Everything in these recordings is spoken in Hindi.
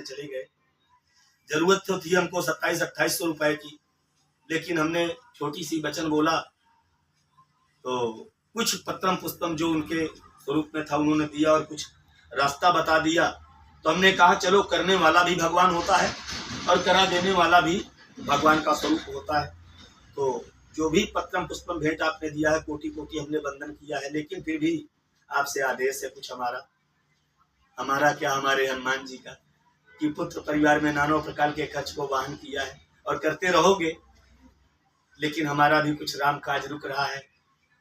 में चले गए। जरूरत तो थी हमको 27-2800 रुपए की, लेकिन हमने छोटी सी वचन बोला तो कुछ पत्रम पुष्पम जो उनके स्वरूप में था उन्होंने दिया और कुछ रास्ता बता दिया। तो हमने कहा चलो, करने वाला भी भगवान होता है और करा देने वाला भी भगवान का स्वरूप होता है। तो जो भी पत्रम पुष्पम भेंट आपने दिया है, कोटि कोटि हमने वंदन किया है, लेकिन फिर भी आपसे आदेश है कुछ हमारा क्या, हमारे हनुमान जी का, कि पुत्र परिवार में नाना प्रकार के खर्च को वहन किया है और करते रहोगे, लेकिन हमारा भी कुछ राम काज रुक रहा है।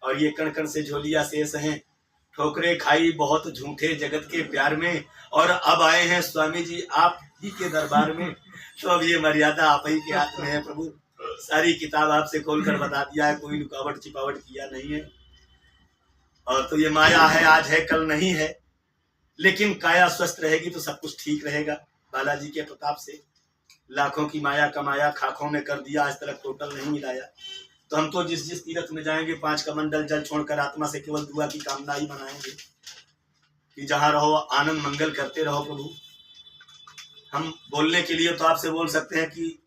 और ये कण कण से झोलिया शेष हैं, ठोकरे खाई बहुत झूठे जगत के प्यार में, और अब आए हैं स्वामी जी आप ही के दरबार में। तो अब ये मर्यादा आप ही के हाथ में है प्रभु। सारी किताब आपसे खोलकर बता दिया है, कोई रुकावट छिपावट किया नहीं है। और तो ये माया है, आज है कल नहीं है, लेकिन काया स्वस्थ रहेगी तो सब कुछ ठीक रहेगा। बालाजी के प्रताप से लाखों की माया कमाया, खाखों में कर दिया, आज तक टोटल नहीं मिलाया। तो हम तो जिस जिस तीर्थ में जाएंगे 5 कमंडल जल छोड़कर आत्मा से केवल दुआ की कामना ही मनाएंगे कि जहां रहो आनंद मंगल करते रहो प्रभु। हम बोलने के लिए तो आपसे बोल सकते हैं कि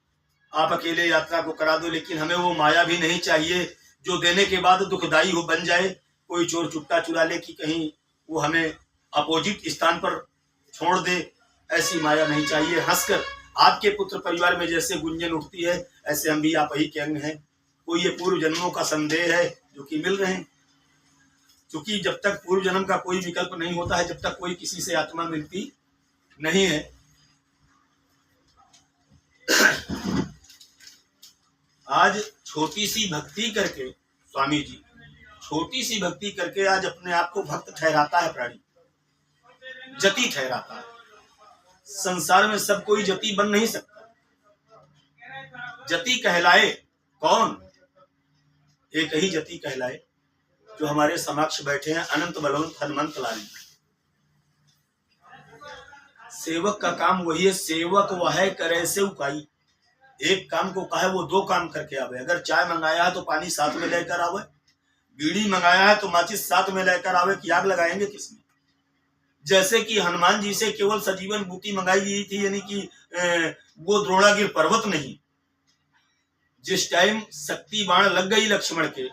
आप अकेले यात्रा को करा दो, लेकिन हमें वो माया भी नहीं चाहिए जो देने के बाद दुखदाई हो बन जाए। कोई चोर चुट्टा चुरा ले कि कहीं वो हमें अपोजिट स्थान पर छोड़ दे, ऐसी माया नहीं चाहिए। हंसकर आपके पुत्र परिवार में जैसे गुंजन उठती है, ऐसे हम भी आप ही के अंग हैं। कोई ये पूर्व जन्मों का संदेह है जो कि मिल रहे हैं, क्योंकि जब तक पूर्व जन्म का कोई विकल्प नहीं होता है, जब तक कोई किसी से आत्मा मिलती नहीं है। आज छोटी सी भक्ति करके स्वामी जी, छोटी सी भक्ति करके आज अपने आप को भक्त ठहराता है प्राणी, जति ठहराता है। संसार में सब कोई जति बन नहीं सकता। जति कहलाए कौन? एक ही जति कहलाए जो हमारे समक्ष बैठे हैं, अनंत बलवंत हनुमंत लाल। सेवक का काम वही है, सेवक वह करे से उकाई। एक काम को कहा वो 2 काम करके आवे। अगर चाय मंगाया है तो पानी साथ में लेकर आवे, बीड़ी मंगाया है तो माचिस साथ में लेकर आवे, कि आग लगाएंगे किसमें। जैसे कि हनुमान जी से केवल सजीवन बूटी मंगाई गई थी, यानी कि वो द्रोणागिर पर्वत नहीं। जिस टाइम शक्ति बाण लग गई लक्ष्मण के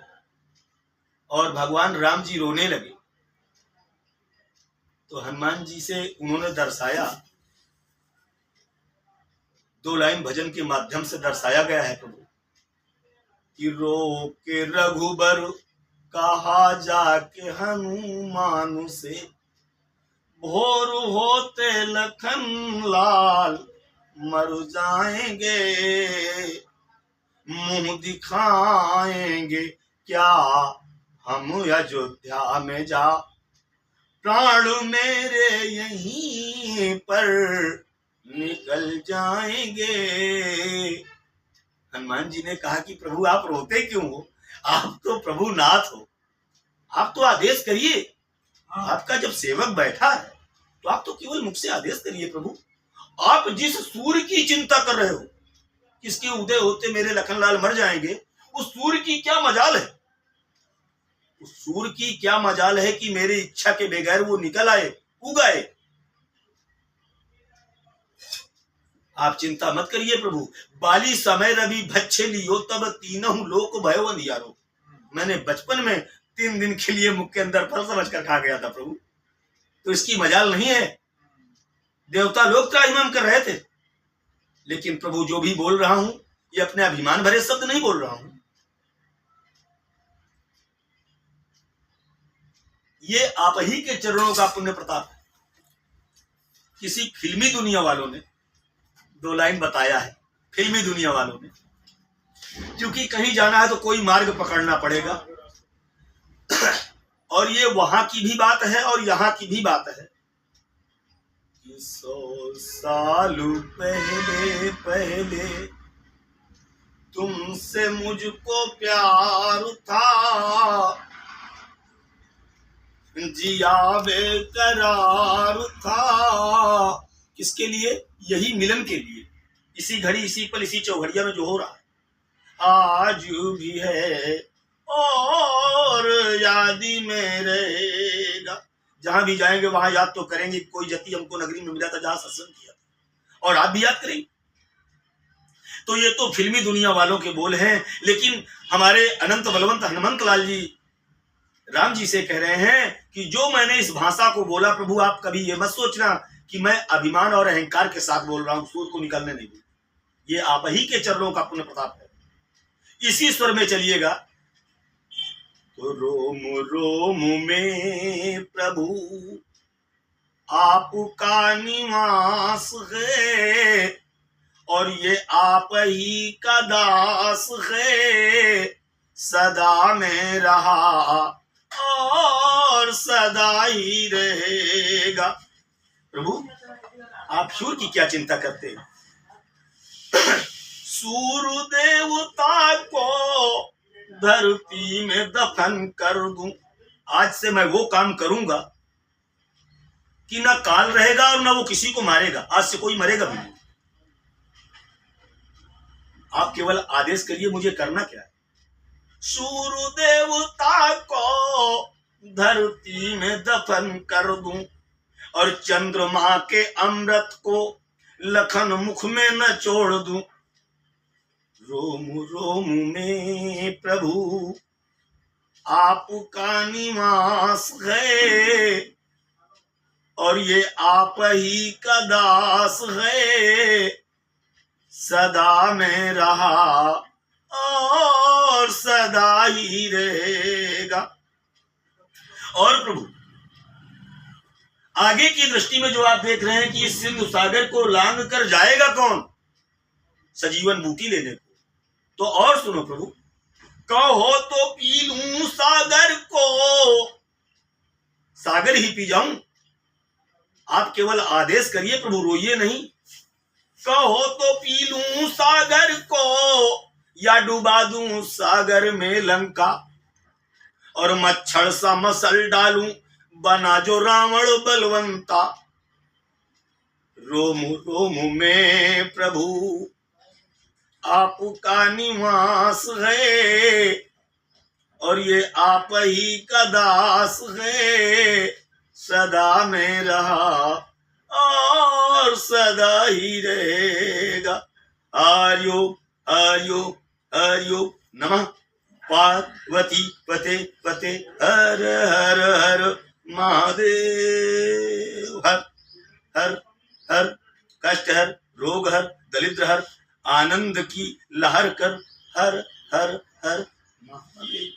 और भगवान राम जी रोने लगे, तो हनुमान जी से उन्होंने दर्शाया, 2 लाइन भजन के माध्यम से दर्शाया गया है प्रभु कि रो के रघुबर कहा जाके हनुमान से, भोर होते लखन लाल मर जाएंगे, मुंह दिखाएंगे क्या हम अयोध्या में जा, प्राण मेरे यहीं पर निकल जाएंगे। हनुमान जी ने कहा कि प्रभु आप रोते क्यों हो? आप तो प्रभु नाथ हो, आप तो आदेश करिए। आपका जब सेवक बैठा है तो आप तो केवल मुख से आदेश करिए प्रभु। आप जिस सूर्य की चिंता कर रहे हो, किसके उदय होते मेरे लखनलाल मर जाएंगे, उस सूर्य की क्या मजाल है? उस सूर्य की क्या मजाल है कि मेरी इच्छा के बगैर वो निकल आए, उगाए। आप चिंता मत करिए प्रभु। बाली समय रवि भच्छे लियो तब तीनों लोक भयो अंधियारो। मैंने बचपन में 3 दिन के लिए मुख के अंदर फल समझकर खा गया था प्रभु, तो इसकी मजाल नहीं है। देवता लोग त्राहिमाम कर रहे थे, लेकिन प्रभु जो भी बोल रहा हूं ये अपने अभिमान भरे शब्द नहीं बोल रहा हूं। ये आप ही के चरणों का पुण्य प्रताप है। किसी फिल्मी दुनिया वालों ने 2 लाइन बताया है, फिल्मी दुनिया वालों ने, क्योंकि कहीं जाना है तो कोई मार्ग पकड़ना पड़ेगा। और ये वहां की भी बात है और यहाँ की भी बात है। 100 साल पहले तुमसे मुझको प्यार था, जिया बेकरार था। किसके लिए? यही मिलन के लिए। इसी घड़ी, इसी पल, इसी चौघड़िया में जो हो रहा है आज भी है और याद में रहेगा। जहां भी जाएंगे वहां याद तो करेंगे। कोई जति हमको नगरी में मिला था जहां सत्संग किया था, और आप भी याद करेंगे। तो ये तो फिल्मी दुनिया वालों के बोल हैं, लेकिन हमारे अनंत बलवंत हनुमंत लाल जी राम जी से कह रहे हैं कि जो मैंने इस भाषा को बोला प्रभु, आप कभी ये मत सोचना कि मैं अभिमान और अहंकार के साथ बोल रहा हूं, सूर को निकालने नहीं दूं। ये आप ही के चरणों का पुण्य प्रताप है। इसी स्वर में चलिएगा। तो रोम रोम में प्रभु आपका निवास है, और ये आप ही का दास है, सदा में रहा और सदा ही रहेगा। प्रभु आप सूर की क्या चिंता करते हैं? सूर्य देवता को धरती में दफन कर दूं। आज से मैं वो काम करूंगा कि ना काल रहेगा और ना वो किसी को मारेगा। आज से कोई मरेगा भी नहीं। आप केवल आदेश करिए, मुझे करना क्या है। सूर्य देवता को धरती में दफन कर दूं, और चंद्रमा के अमृत को लखन मुख में न छोड़ दूं। रोम रोम में प्रभु आपका निवास है, और ये आप ही का दास है, सदा में रहा और सदा ही रहेगा। और प्रभु आगे की दृष्टि में जो आप देख रहे हैं कि इस सिंधु सागर को लांग कर जाएगा कौन? सजीवन बूटी लेने को। तो और सुनो प्रभु, कहो तो पी लूं सागर को, सागर ही पी जाऊं। आप केवल आदेश करिए प्रभु, रोइए नहीं। कहो तो पी लूं सागर को, या डुबा दूं सागर में लंका, और मच्छर सा मसल डालूं बना जो रावण बलवंता। रोम रोम में प्रभु आपका निवास है, और ये आप ही का दास है, सदा में रहा और सदा ही रहेगा। हरिओ हरिओ हरिओ नमः पार्वती पते पते हर हर हर महादेव। हर हर हर कष्ट हर, रोग हर, दरिद्र हर, आनंद की लहर कर, हर हर हर महादेव।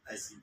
ऐसी